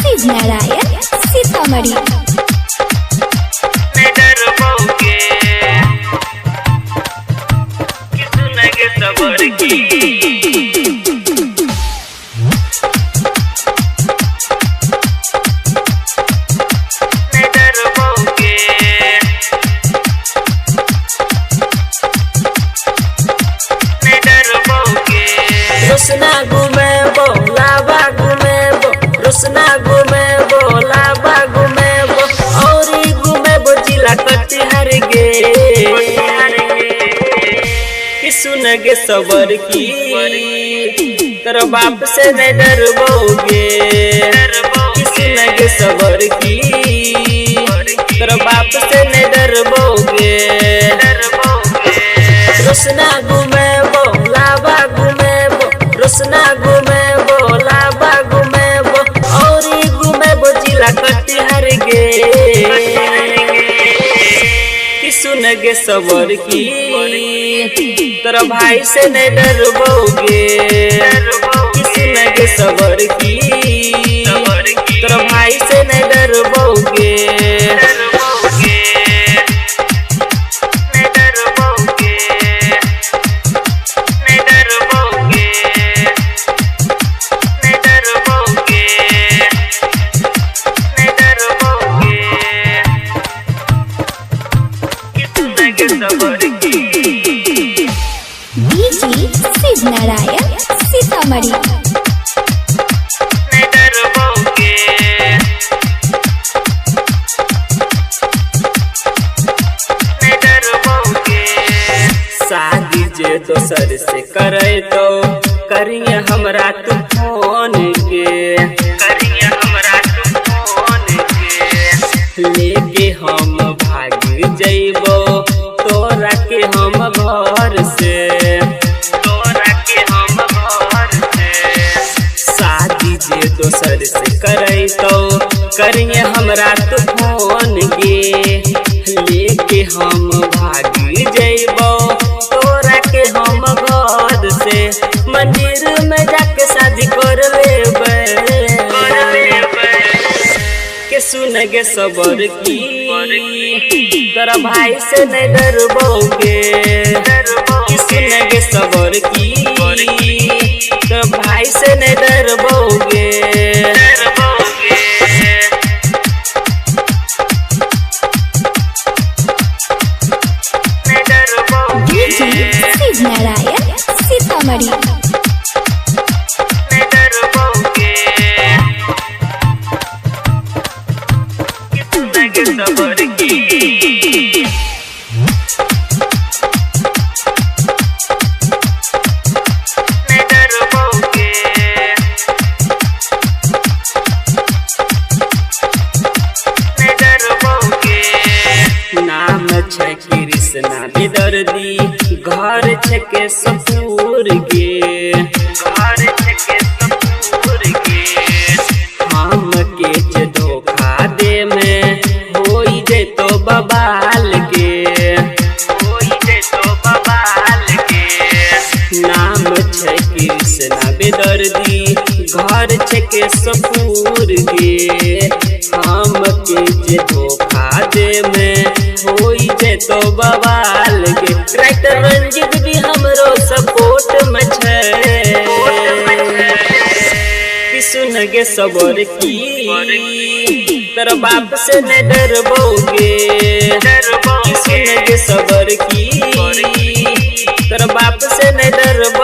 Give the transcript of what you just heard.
शिव नारायण सीतामढ़ी सबर की रोशना घूमे बोलाबा घूमे रोशना घूमे बोलाबा घूमे औरी घूमे जिला कटिहार गे कि सुन गे सबर की तेरा बाप से नहीं डरबोगे कि सुन गे सबर की तेरा बाप से नहीं डरबोगे रोशना घूमे बोलाबा घूमे रोशना घूमे बोलाबा घूमे औरी घूमे जिला कटिहार गे कि सुन गे सबर की तेरा भाई से नहीं डरबोगे कि सुन गे सबर की तेरा भाई से नहीं डरबोगे शिव नारायण सीतामढ़ी शादी जे दोसर से करे तो करिए हमरा तू फोन के करिए हमरा तू फोन के लेके हम भाग जइबो तोरा के हम घर से तोरा के हम घर से शादी जे दोसर से करे तो करिए हमरा तू फोन के लेके हम भाग जइबो तोरा के हम घर से मंदिर में जाके शादी कर लेबे के सुन गे सबर की तेरा भाई से नहीं डरबोगे कि सुन गे सबर की तेरा भाई से नहीं डरबोगे शिव नारायण सीतामढ़ी सबर की नाम छै कृष्णा बेदर्दी घर छै के ससुर गे घर छै के ससुर गे हम के जे धोखा दे में होई जैतो बबाल गे होई जैतो बबाल गे नाम छै कृष्णा बेदर्दी घर छै के ससुर गे हम के जे धोखा दे में होई जैतो बवाल के राइटर रंजीत भी हमरो सपोर्ट में छै कि सुन गे सबर की तेरा बाप से नहीं डरबोगे कि सुन गे सबर की तेरा बाप से नहीं डरबोगे।